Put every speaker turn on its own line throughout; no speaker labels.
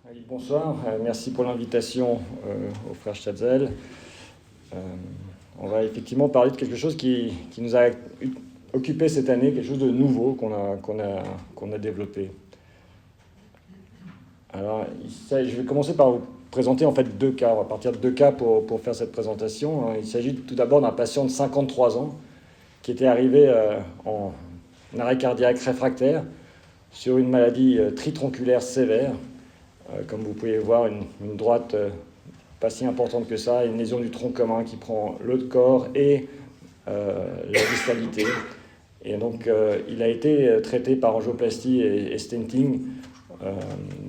Oui, bonsoir, merci pour l'invitation au frère Stadzel. On va effectivement parler de quelque chose qui nous a occupé cette année, quelque chose de nouveau qu'on a développé. Alors, je vais commencer par vous présenter en fait deux cas. On va partir de deux cas pour faire cette présentation. Il s'agit tout d'abord d'un patient de 53 ans qui était arrivé en arrêt cardiaque réfractaire sur une maladie tritronculaire sévère. Comme vous pouvez voir, une droite pas si importante que ça, une lésion du tronc commun qui prend le corps et la distalité. Et donc, il a été traité par angioplastie et stenting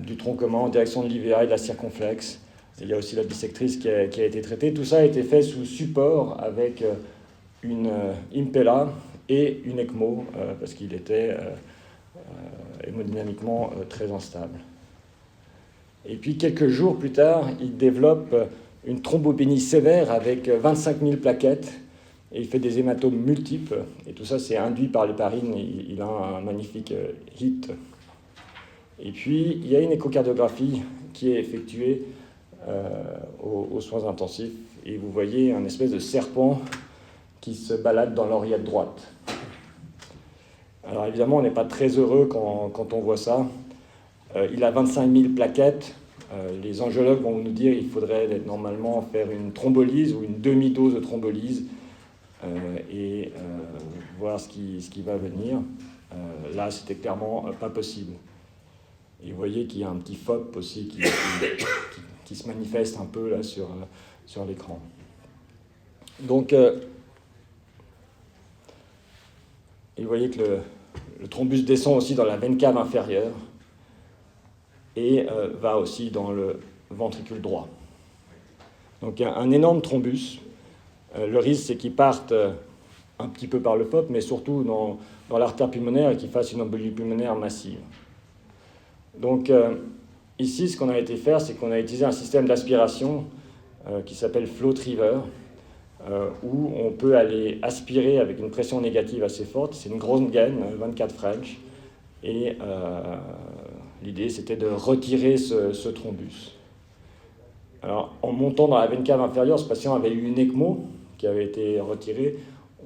du tronc commun en direction de l'IVA et de la circonflexe. Il y a aussi la bissectrice qui a été traitée. Tout ça a été fait sous support avec une Impella et une ECMO parce qu'il était hémodynamiquement très instable. Et puis quelques jours plus tard, il développe une thrombopénie sévère avec 25 000 plaquettes et il fait des hématomes multiples. Et tout ça, c'est induit par l'héparine. Il a un magnifique HIT. Et puis, il y a une échocardiographie qui est effectuée aux soins intensifs. Et vous voyez un espèce de serpent qui se balade dans l'oreillette droite. Alors évidemment, on n'est pas très heureux quand on voit ça. Il a 25 000 plaquettes. Les angiologues vont nous dire qu'il faudrait normalement faire une thrombolyse ou une demi-dose de thrombolyse et voir ce qui va venir. Là, c'était clairement pas possible. Et vous voyez qu'il y a un petit FOP aussi qui se manifeste un peu là sur l'écran. Donc, et vous voyez que le thrombus descend aussi dans la veine cave inférieure et va aussi dans le ventricule droit. Donc un énorme thrombus. Le risque, c'est qu'il parte un petit peu par le FOP, mais surtout dans l'artère pulmonaire et qu'il fasse une embolie pulmonaire massive. Donc ici, ce qu'on a été faire, c'est qu'on a utilisé un système d'aspiration qui s'appelle FlowTriever, où on peut aller aspirer avec une pression négative assez forte. C'est une grosse gaine, 24 French, et l'idée, c'était de retirer ce thrombus. Alors, en montant dans la veine cave inférieure, ce patient avait eu une ECMO qui avait été retirée.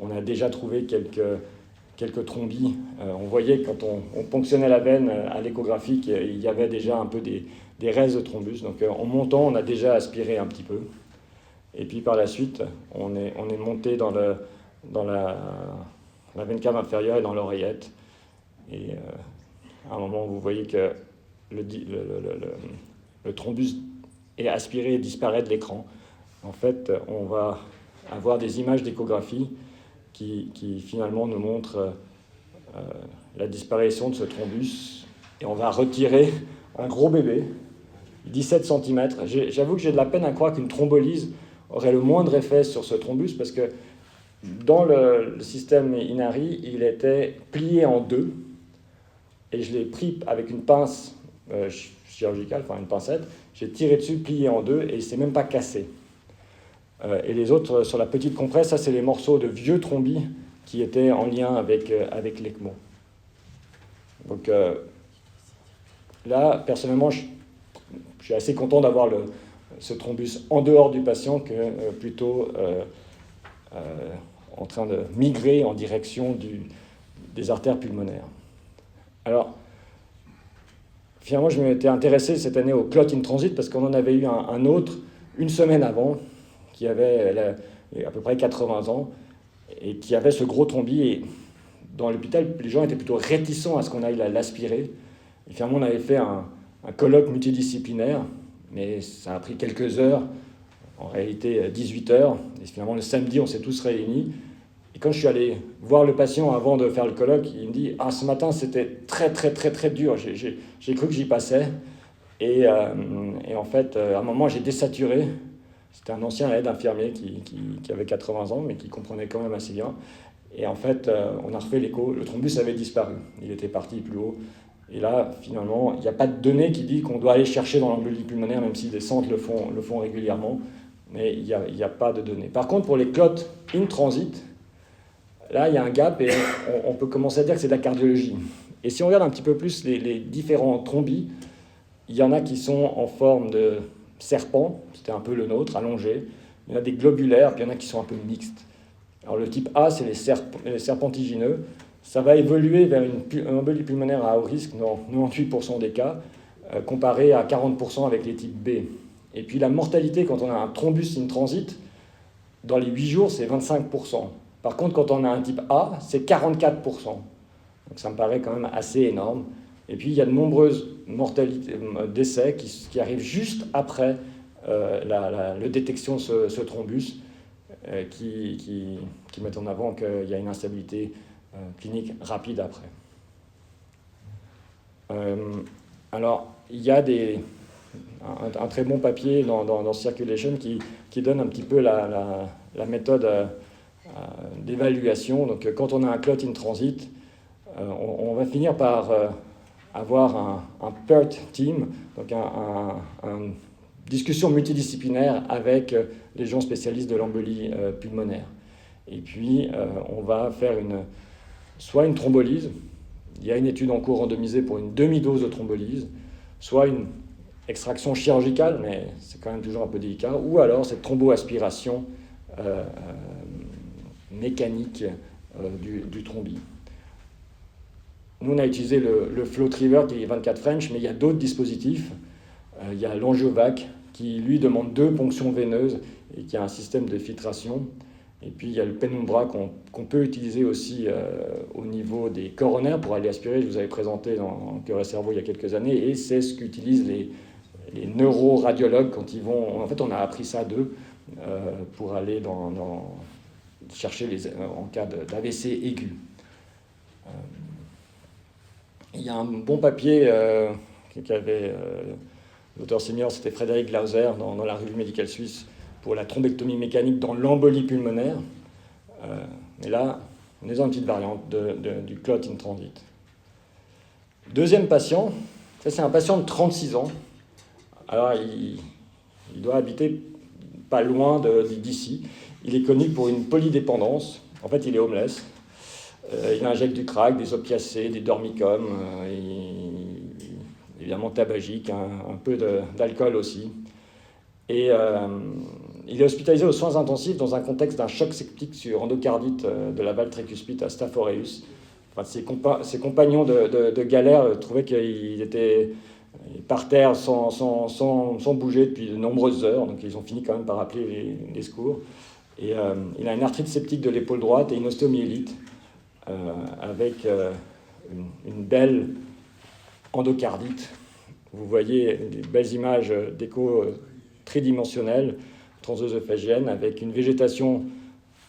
On a déjà trouvé quelques thrombis. On voyait quand on ponctionnait la veine à l'échographie qu'il y avait déjà un peu des restes de thrombus. Donc, en montant, on a déjà aspiré un petit peu. Et puis, par la suite, on est monté dans la veine cave inférieure et dans l'oreillette. Et à un moment, vous voyez que le thrombus est aspiré et disparaît de l'écran. En fait, on va avoir des images d'échographie qui finalement nous montrent la disparition de ce thrombus. Et on va retirer un gros bébé, 17 cm. J'avoue que j'ai de la peine à croire qu'une thrombolyse aurait le moindre effet sur ce thrombus parce que dans le système Inari, il était plié en deux. Et je l'ai pris avec une pince chirurgicale, enfin une pincette, j'ai tiré dessus, plié en deux, et il ne s'est même pas cassé. Et les autres, sur la petite compresse, ça c'est les morceaux de vieux thrombis qui étaient en lien avec l'ECMO. Donc là, personnellement, je suis assez content d'avoir ce thrombus en dehors du patient que plutôt en train de migrer en direction des artères pulmonaires. Alors, finalement, je m'étais intéressé cette année au clot in transit parce qu'on en avait eu un autre une semaine avant qui avait à peu près 80 ans et qui avait ce gros thrombis. Et dans l'hôpital, les gens étaient plutôt réticents à ce qu'on aille l'aspirer. Et finalement, on avait fait un colloque multidisciplinaire, mais ça a pris quelques heures, en réalité 18 heures. Et finalement, le samedi, on s'est tous réunis. Et quand je suis allé voir le patient avant de faire le colloque, il me dit « Ah, ce matin, c'était très, très, très, très dur. J'ai cru que j'y passais. » Et en fait, à un moment, j'ai désaturé. C'était un ancien aide infirmier qui avait 80 ans, mais qui comprenait quand même assez bien. Et en fait, on a refait l'écho. Le thrombus avait disparu. Il était parti plus haut. Et là, finalement, il n'y a pas de données qui dit qu'on doit aller chercher dans l'embolie pulmonaire, même si des centres le font régulièrement. Mais il n'y a pas de données. Par contre, pour les clots in transit, là, il y a un gap et on peut commencer à dire que c'est de la cardiologie. Et si on regarde un petit peu plus les différents thrombis, il y en a qui sont en forme de serpent, c'était un peu le nôtre, allongé. Il y en a des globulaires, puis il y en a qui sont un peu mixtes. Alors le type A, c'est les serpentigineux. Ça va évoluer vers une embolie pulmonaire à haut risque dans 98% des cas, comparé à 40% avec les types B. Et puis la mortalité quand on a un thrombus in transit, dans les 8 jours, c'est 25%. Par contre, quand on a un type A, c'est 44%. Donc ça me paraît quand même assez énorme. Et puis il y a de nombreuses décès qui arrivent juste après la détection de ce thrombus, qui mettent en avant qu'il y a une instabilité clinique rapide après. Alors, il y a un très bon papier dans Circulation qui donne un petit peu la méthode d'évaluation. Donc, quand on a un clot in transit, on va finir par avoir un PERT team, donc une discussion multidisciplinaire avec les gens spécialistes de l'embolie pulmonaire. Et puis, on va faire soit une thrombolyse, il y a une étude en cours randomisée pour une demi-dose de thrombolyse, soit une extraction chirurgicale, mais c'est quand même toujours un peu délicat, ou alors cette thromboaspiration mécanique du thrombi. Nous, on a utilisé le FlowTriever qui est 24 French, mais il y a d'autres dispositifs. Il y a l'Angiovac qui, lui, demande 2 ponctions veineuses et qui a un système de filtration. Et puis, il y a le Penumbra qu'on peut utiliser aussi au niveau des coronaires pour aller aspirer. Je vous avais présenté dans Cœur et Cerveau il y a quelques années, et c'est ce qu'utilisent les neuroradiologues quand ils vont... En fait, on a appris ça d'eux pour aller chercher en cas d'AVC aigu. Il y a un bon papier qu'avait l'auteur senior, c'était Frédéric Glauser, dans la revue médicale suisse, pour la thrombectomie mécanique dans l'embolie pulmonaire. Et là, on est dans une petite variante du clot in transit. Deuxième patient, ça c'est un patient de 36 ans. Alors, il doit habiter pas loin d'ici. Il est connu pour une polydépendance. En fait, il est homeless. Il injecte du crack, des opiacés, des dormicum, évidemment tabagique, un peu d'alcool aussi. Et il est hospitalisé aux soins intensifs dans un contexte d'un choc septique sur endocardite de la valve tricuspide à Staph aureus. Enfin, ses compagnons de galère trouvaient qu'il était par terre sans bouger depuis de nombreuses heures, donc ils ont fini quand même par appeler les secours. Et il a une arthrite septique de l'épaule droite et une ostéomyélite avec une belle endocardite. Vous voyez des belles images d'écho tridimensionnelles, transœsophagiennes, avec une végétation,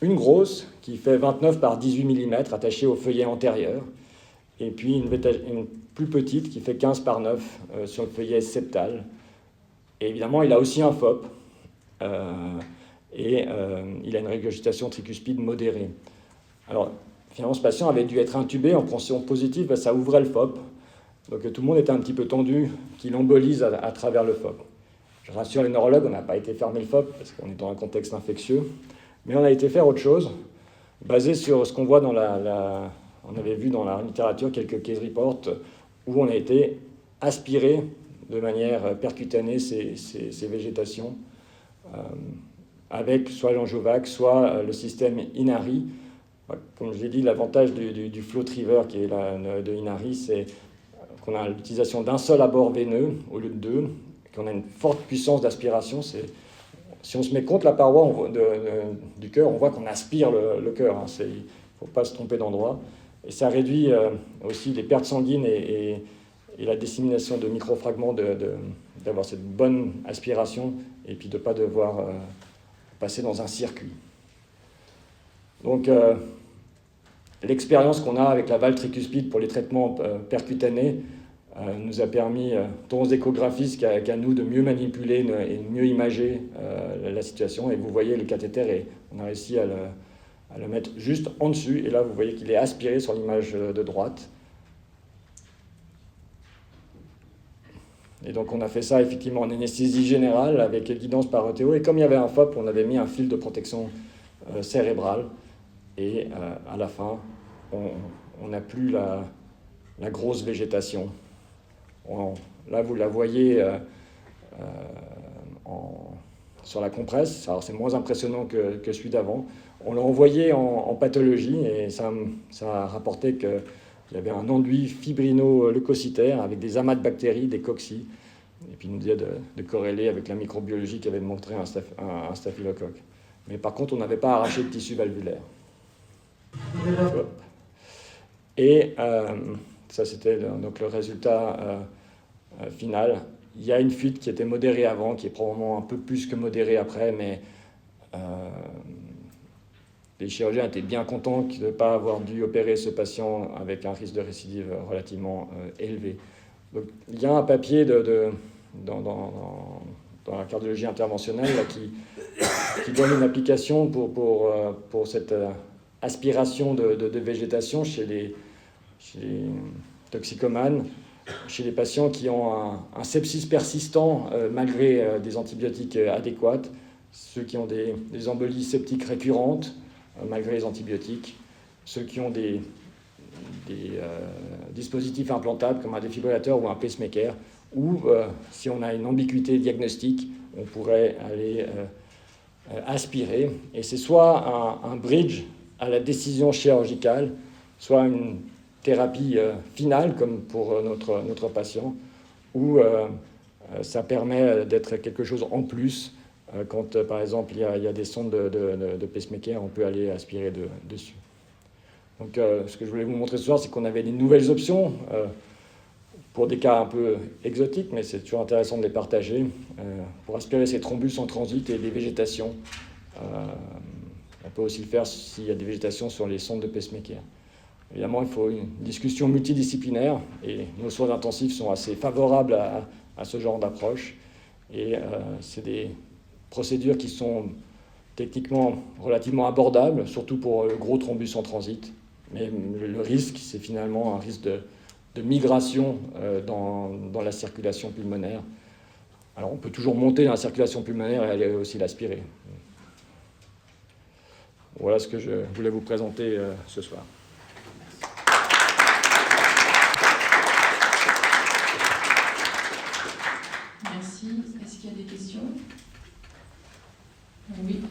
une grosse, qui fait 29 par 18 mm, attachée au feuillet antérieur, et puis une plus petite, qui fait 15 par 9 sur le feuillet septal. Et évidemment, il a aussi un FOP, et il a une régurgitation tricuspide modérée. Alors, finalement, ce patient avait dû être intubé en pression positive, ça ouvrait le FOP. Donc tout le monde était un petit peu tendu qu'il embolise à travers le FOP. Je rassure les neurologues, on n'a pas été fermer le FOP parce qu'on est dans un contexte infectieux, mais on a été faire autre chose, basé sur ce qu'on voit on avait vu dans la littérature quelques case reports où on a été aspiré de manière percutanée ces végétations avec soit l'Angiovac, soit le système Inari. Comme je l'ai dit, l'avantage du FlowTriever qui est de Inari, c'est qu'on a l'utilisation d'un seul abord veineux au lieu de 2, qu'on a une forte puissance d'aspiration. Si on se met contre la paroi du cœur, on voit qu'on aspire le cœur. Il ne faut pas se tromper d'endroit. Et ça réduit aussi les pertes sanguines et la dissémination de microfragments, d'avoir cette bonne aspiration et puis de ne pas devoir passer dans un circuit. Donc, l'expérience qu'on a avec la valve tricuspide pour les traitements percutanés nous a permis, tant aux échographistes qu'à nous, de mieux manipuler et mieux imager la situation. Et vous voyez, le cathéter, on a réussi à le mettre juste en dessus. Et là, vous voyez qu'il est aspiré sur l'image de droite. Et donc, on a fait ça effectivement en anesthésie générale avec guidance par ETO. Et comme il y avait un FOP, on avait mis un fil de protection cérébrale. Et à la fin, on n'a plus la grosse végétation. Là, vous la voyez sur la compresse. Alors, c'est moins impressionnant que celui d'avant. On l'a envoyé en pathologie et ça a rapporté qu'il y avait un enduit fibrino-leucocytaire avec des amas de bactéries, des cocci. Et puis, il nous disait de corréler avec la microbiologie qui avait montré un staphylocoque. Mais par contre, on n'avait pas arraché de tissu valvulaire. Et ça, c'était donc le résultat final. Il y a une fuite qui était modérée avant, qui est probablement un peu plus que modérée après, mais les chirurgiens étaient bien contents de ne pas avoir dû opérer ce patient avec un risque de récidive relativement élevé. Donc, il y a un papier dans la cardiologie interventionnelle là, qui donne une application pour cette aspiration de végétation chez les toxicomanes, chez les patients qui ont un sepsis persistant malgré des antibiotiques adéquats, ceux qui ont des embolies septiques récurrentes malgré les antibiotiques, ceux qui ont des dispositifs implantables comme un défibrillateur ou un pacemaker, ou si on a une ambiguïté diagnostique, on pourrait aller aspirer. Et c'est soit un bridge à la décision chirurgicale, soit une thérapie finale, comme pour notre patient, où ça permet d'être quelque chose en plus. Quand, par exemple, il y a des sondes de pacemaker, on peut aller aspirer dessus. Donc, ce que je voulais vous montrer ce soir, c'est qu'on avait des nouvelles options pour des cas un peu exotiques, mais c'est toujours intéressant de les partager, pour aspirer ces thrombus en transit et des végétations. On peut aussi le faire s'il y a des végétations sur les sondes de pacemaker. Évidemment, il faut une discussion multidisciplinaire, et nos soins intensifs sont assez favorables à ce genre d'approche. Et c'est des procédures qui sont techniquement relativement abordables, surtout pour le gros thrombus en transit. Mais le risque, c'est finalement un risque de migration dans la circulation pulmonaire. Alors on peut toujours monter dans la circulation pulmonaire et aller aussi l'aspirer. Voilà ce que je voulais vous présenter ce soir.
Merci. Est-ce qu'il y a des questions? Oui.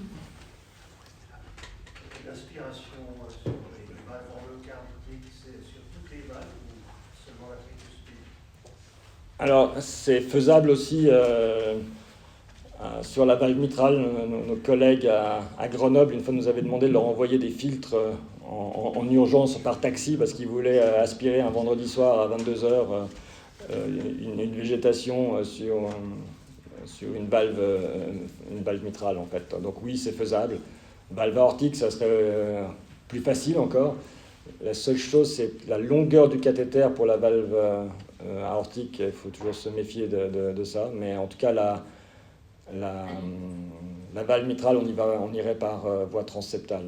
L'aspiration sur les valves endocardiques, c'est sur toutes les valves ou seulement la tricuspide?
Alors, c'est faisable aussi sur la valve mitrale. Nos collègues à Grenoble, une fois, nous avaient demandé de leur envoyer des filtres en urgence par taxi parce qu'ils voulaient aspirer un vendredi soir à 22h une végétation sur une valve mitrale, en fait. Donc oui, c'est faisable. Valve aortique, ça serait plus facile encore. La seule chose, c'est la longueur du cathéter pour la valve aortique. Il faut toujours se méfier de ça. Mais en tout cas, la valve mitrale, on irait par voie transseptale.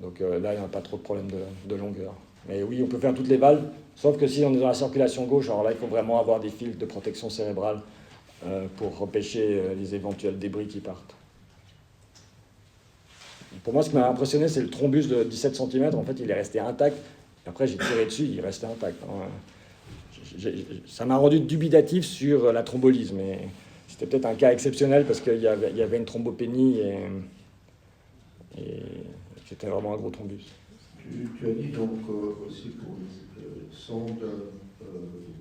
Donc là, il n'y a pas trop de problème de longueur. Mais oui, on peut faire toutes les valves, sauf que si on est dans la circulation gauche, alors là, il faut vraiment avoir des fils de protection cérébrale pour repêcher les éventuels débris qui partent. Pour moi, ce qui m'a impressionné, c'est le thrombus de 17 cm. En fait, il est resté intact. Après, j'ai tiré dessus, il restait intact. Ça m'a rendu dubitatif sur la thrombolyse, mais c'était peut-être un cas exceptionnel parce qu'il y avait une thrombopénie et c'était vraiment un gros thrombus.
Tu as dit donc aussi pour les sondes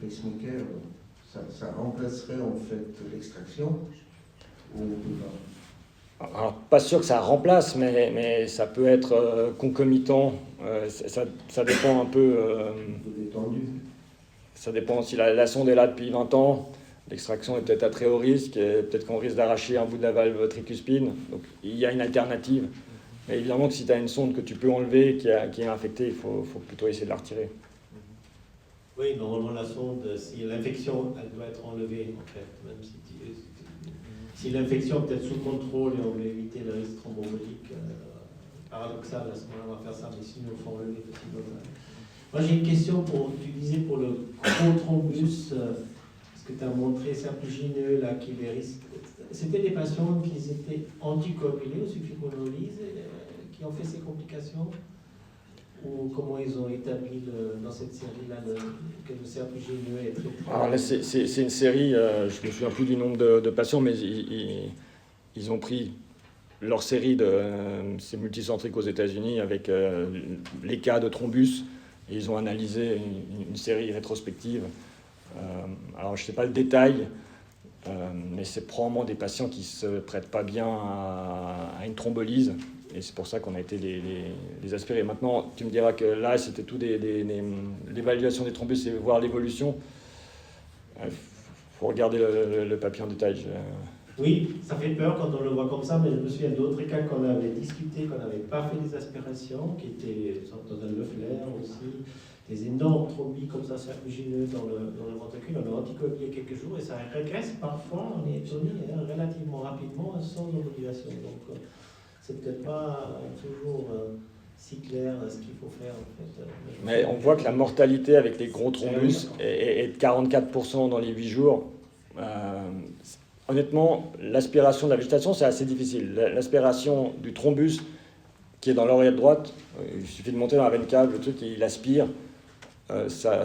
pacemaker, ça remplacerait en fait l'extraction ou
Alors, pas sûr que ça remplace, mais ça peut être concomitant. Ça dépend un peu. Ça dépend si la sonde est là depuis 20 ans. L'extraction est peut-être à très haut risque. Peut-être qu'on risque d'arracher un bout de la valve tricuspide. Donc, il y a une alternative. Mais évidemment que si tu as une sonde que tu peux enlever qui est infectée, il faut plutôt essayer de la retirer.
Oui, normalement, la sonde, si l'infection, elle doit être enlevée, en fait, même si l'infection peut être sous contrôle et on veut éviter le risque thromboembolique, paradoxal, à ce moment-là, on va faire ça, mais sinon, il faut enlever le petit dommage. Moi, j'ai une question tu disais pour le gros thrombus, ce que tu as montré, serpigineux, là, qui les risques. C'était des patients qui étaient anticoagulés ou sulfonylurease, qui ont fait ces complications? ou comment ils ont établi dans cette série-là que le serpigineux est très...
Alors là, c'est une série, je me souviens plus du nombre de patients, mais ils ont pris leur série c'est multicentrique aux États-Unis avec les cas de thrombus, et ils ont analysé une série rétrospective. Alors je ne sais pas le détail, mais c'est probablement des patients qui ne se prêtent pas bien à une thrombolyse, et c'est pour ça qu'on a été les aspirer. Maintenant, tu me diras que là, c'était tout l'évaluation des thrombus et voir l'évolution. Il faut regarder le papier en détail.
Oui, ça fait peur quand on le voit comme ça, mais je me souviens d'autres cas qu'on avait discuté, qu'on n'avait pas fait des aspirations, qui étaient dans un Leffler aussi, des énormes thrombis comme ça, serpigineux dans le ventricule. On a anticoagulé quelques jours et ça régresse parfois, on est étonné, relativement rapidement, sans embolisation. Donc, c'est peut-être pas toujours si clair ce qu'il faut faire en fait.
Mais on voit que la mortalité avec les gros thrombus est de 44% dans les 8 jours. Honnêtement, l'aspiration de la végétation, c'est assez difficile. L'aspiration du thrombus qui est dans l'oreillette droite, il suffit de monter dans la veine cave, le truc, il aspire, ça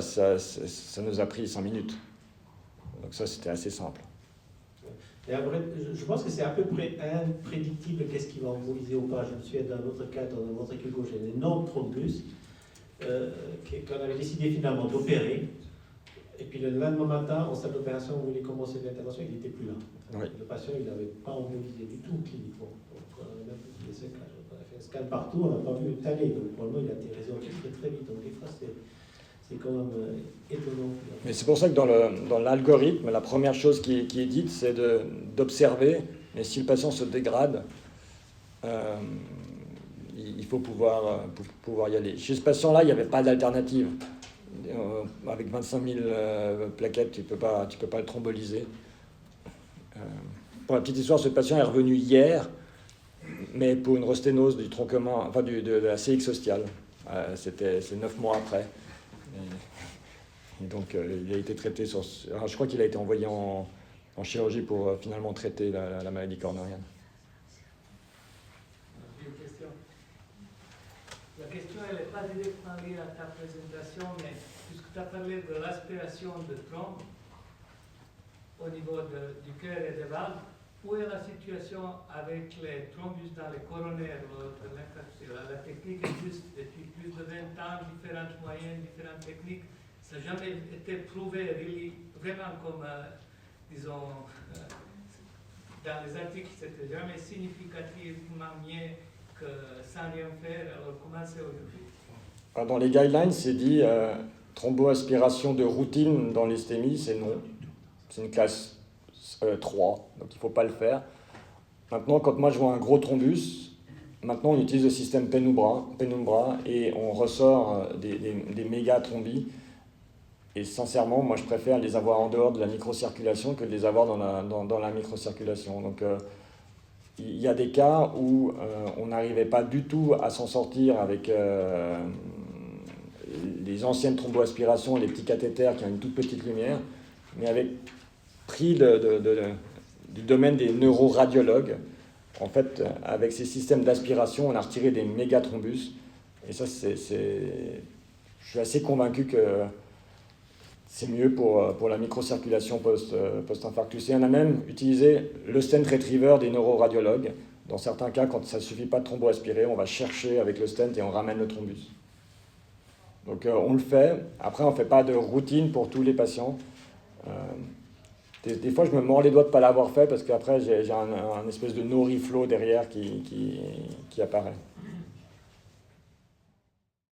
nous a pris 5 minutes. Donc ça, c'était assez simple.
Et après, je pense que c'est à peu près imprédictible qu'est-ce qui va emboliser ou pas. Je me souviens d'un autre cas dans le ventricule gauche, un énorme thrombus qu'on avait décidé finalement d'opérer. Et puis le lendemain matin, en salle d'opération, où il commençait l'intervention, il n'était plus là.
Oui.
Le patient, il n'avait pas embolisé du tout cliniquement. Donc on a même fait des séquelles. On a fait un scan partout, on n'a pas vu étaler. Donc probablement, il a été résolu très très vite. Donc des fois, c'est quand même étonnant.
Mais c'est pour ça que dans l'algorithme, la première chose qui est dite, c'est d'observer. Mais si le patient se dégrade, il faut pouvoir y aller. Chez ce patient-là, il n'y avait pas d'alternative. Avec 25 000 plaquettes, tu peux pas le thromboliser. Pour la petite histoire, ce patient est revenu hier, mais pour une rosténose du tronc commun, enfin de la CX ostiale. C'est 9 mois après. Et donc, il a été traité alors, je crois qu'il a été envoyé en chirurgie pour finalement traiter la maladie cornérienne.
La question, elle n'est pas directement liée à ta présentation, mais puisque tu as parlé de l'aspiration de trompe au niveau du cœur et des valves, où est la situation avec les thrombus dans les coronaires de l'infarction? La technique existe depuis plus de 20 ans, différentes moyennes, différentes techniques. Ça n'a jamais été prouvé vraiment comme, disons, dans les articles, c'était jamais significativement mieux que sans rien faire. Alors comment c'est aujourd'hui?
Dans les guidelines, c'est dit thromboaspiration de routine dans l'hystémie, c'est non. C'est une classe 3, donc il ne faut pas le faire. Maintenant, quand moi je vois un gros thrombus, maintenant on utilise le système Penumbra et on ressort des méga thrombis. Et sincèrement, moi je préfère les avoir en dehors de la microcirculation que de les avoir dans la microcirculation. Donc il y a des cas où on n'arrivait pas du tout à s'en sortir avec les anciennes thromboaspirations, les petits cathéters qui ont une toute petite lumière, mais avec pris du domaine des neuroradiologues. En fait, avec ces systèmes d'aspiration, on a retiré des méga thrombus. Et ça, je suis assez convaincu que c'est mieux pour la microcirculation post-infarctus. Et on a même utilisé le stent retriever des neuroradiologues. Dans certains cas, quand ça ne suffit pas de thromboaspirer, on va chercher avec le stent et on ramène le thrombus. Donc on le fait. Après, on ne fait pas de routine pour tous les patients. Des fois, je me mords les doigts de ne pas l'avoir fait parce qu'après, j'ai un espèce de no-reflow derrière qui apparaît.